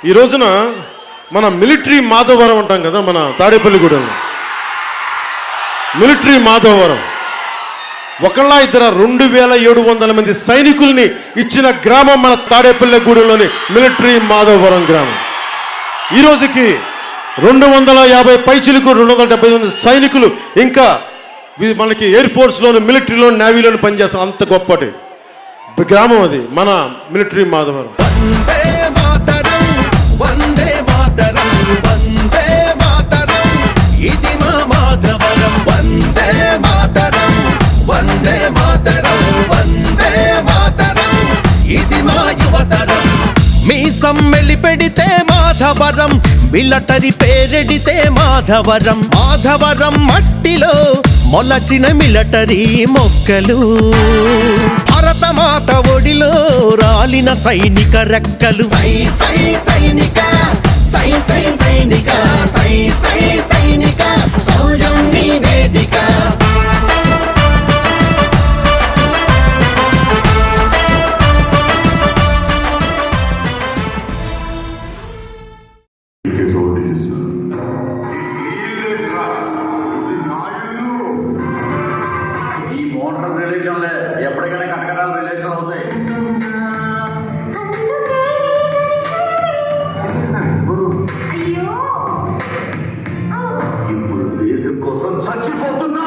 ఈ రోజున మన మిలిటరీ మాధవరం అంటాం కదా, మన తాడేపల్లిగూడెంలో మిలిటరీ మాధవరం ఒకళ్ళ ఇద్దర 2700 మంది సైనికుల్ని ఇచ్చిన గ్రామం మన తాడేపల్లిగూడెంలోని మిలిటరీ మాధవరం గ్రామం. ఈ రోజుకి 250 పైచిలకు 270 మంది సైనికులు ఇంకా మనకి ఎయిర్ ఫోర్స్లోను, మిలిటరీలోను, నేవీలోను పనిచేస్తారు. అంత గొప్పటి గ్రామం అది మన మిలిటరీ మాధవరం. వందే మాతరం వందే మాతరం ఇది మా మాధవరం. వందే మాతరం వందే మాతరం వందే మాతరం ఇది మా యువతరం. మీ సమ్మెలి పెడితే మాధవరం, మిలటరీ పేరెడితే మాధవరం. మాధవరం మట్టిలో మొలచిన మిలటరీ మొక్కలు, భరతమాత ఒడిలో రాలిన సైనిక రెక్కలు. సై సై సైనిక సై సై సైనిక సై సై సైనిక శౌర్యం నివేదిక. ఈ మోడల్ రిలేషన్లే ఎప్పటికైనా కటకటాల రిలేషన్ అవుతాయి. ఇప్పుడు దేశం కోసం చచ్చిపోతున్నా.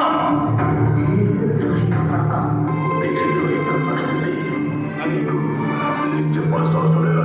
దేశద్రోహి యొక్క పరిస్థితి నీకు చెప్పాల్సిన అవసరం లేదు.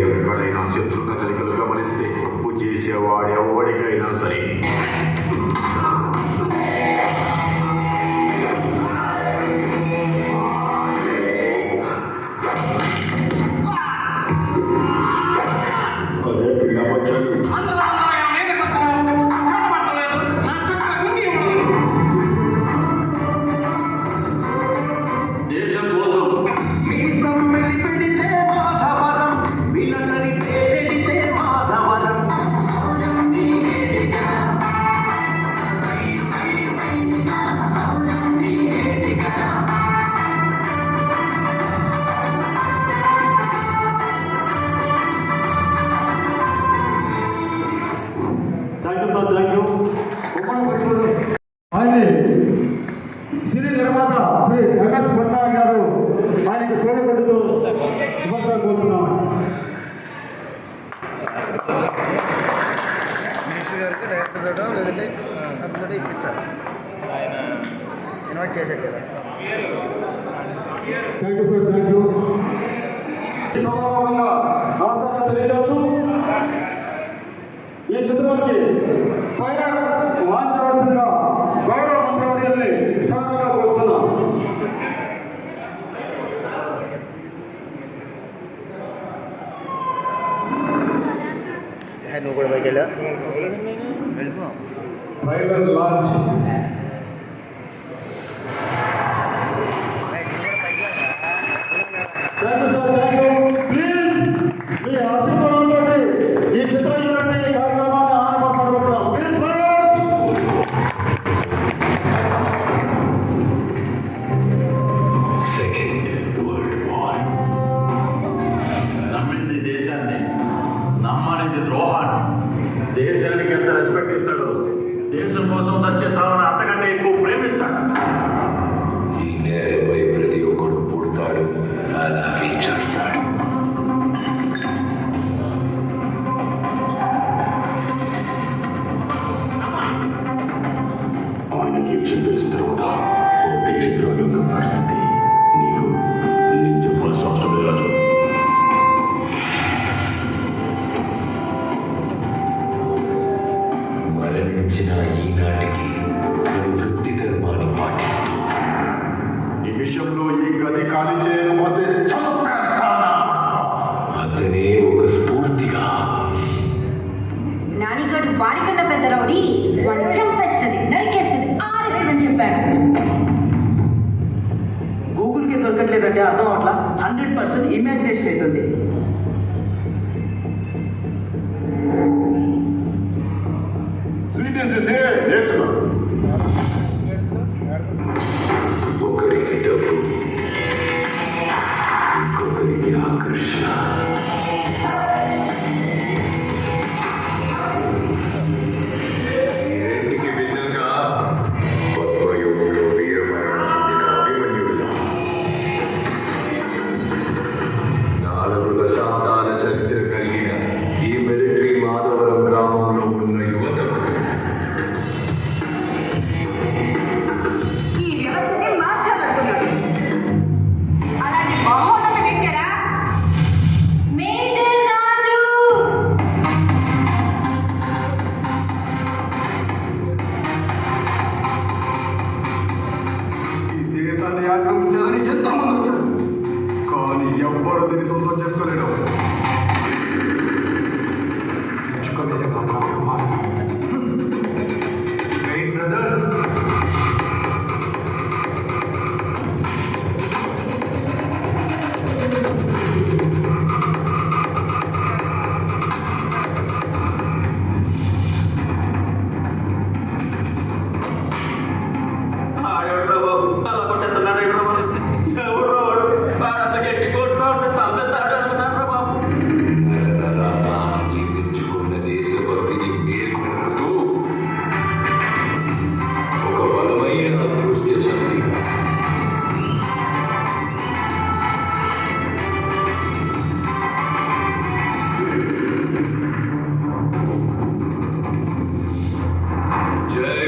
ఎక్కడైనా శత్రు కదలికలు గమనిస్తే తప్పు చేసేవాడు ఎవరికైనా సరే సినీ నిర్మాత శ్రీ ఎంఎస్ పట్నాయక్ గారు ఆయనకి కోరుకుంటూ విమర్శలు కూర్చున్నాం. మినిస్టర్ గారికి డైరెక్టర్ తోటో లేదంటే అతనితో ఇప్పించాలి, ఆయన ఇన్వైట్ చేశాడు కదా. Thank you sir, thank you. ఈ సందర్భంగా నమస్కారం తెలియజేస్తూ ఈ చిత్రానికి పైన వాంచవలసిందిగా గౌరవ మంత్రివర్యుల్ని సభగా కోరుతున్నాం. నువ్వు కూడా బయట వెళ్ళిపో. ట్రైలర్ లాంచ్ ప్లీజ్ మీ ఆశీర్వాదంతో ఈ చిత్రం చూడండి కార్యక్రమాన్ని ఆనందపరచడం. నమ్మింది దేశాన్ని, నమ్మనిది ద్రోహాన్ని. దేశానికి ఎంత రెస్పెక్ట్ ఇస్తాడు, దేశం కోసం వచ్చే సాగును అంతకంటే ఎక్కువ ప్రేమిస్తాడు. ఈ నేలపై ప్రతి ఒక్కడు పుడతాడు, అలాగే చేస్తాడు. ఈ గది ఖాళీ చేయకపోతే చంపేస్తానా? అతనే ఒక స్ఫూర్తిగా. నానిగాడు వారికన్నా పెద్ద రౌడీ వాడిని చంపేస్తుంది, నరికేస్తుంది, ఆరేస్తుందని చెప్పాడు. గూగుల్కి దొరకట్లేదంటే అర్థం అవట్లా. 100% ఇమాజినేషన్ అవుతుంది. స్వీట్ ఏం చేసి నేర్చుకో. ఒకరికి డబ్బు, ఇంకొకరికి ఆకర్షణ. ఈ రెంటికి భిన్నంగా పద్మయుగంలో వీరమరణ చెందిన అభిమన్యుడిలా 4 దశాబ్దాల చరిత్ర కలిగిన ఈ మిలిటరీ మాధవరం గ్రామంలో ఉన్న యువతకు ఈ వ్యవస్థని మార్చాలనుకున్నాడు. అలాంటి మహోన్నత వ్యక్తిరా మేజర్ రాజు. ఈ దేశాన్ని ఆక్రమించాలని ఎంతమంది వచ్చారు, కానీ ఎవ్వరు దీన్ని సొంతం చేసుకోలేడు. తెచ్చుకోలేదు కాక ప్రమాదం. Great brother. జీవించుకున్న దేశభక్తిని మేల్కొల్పుతూ ఒక బలమైన అదృశ్య శక్తిగా జై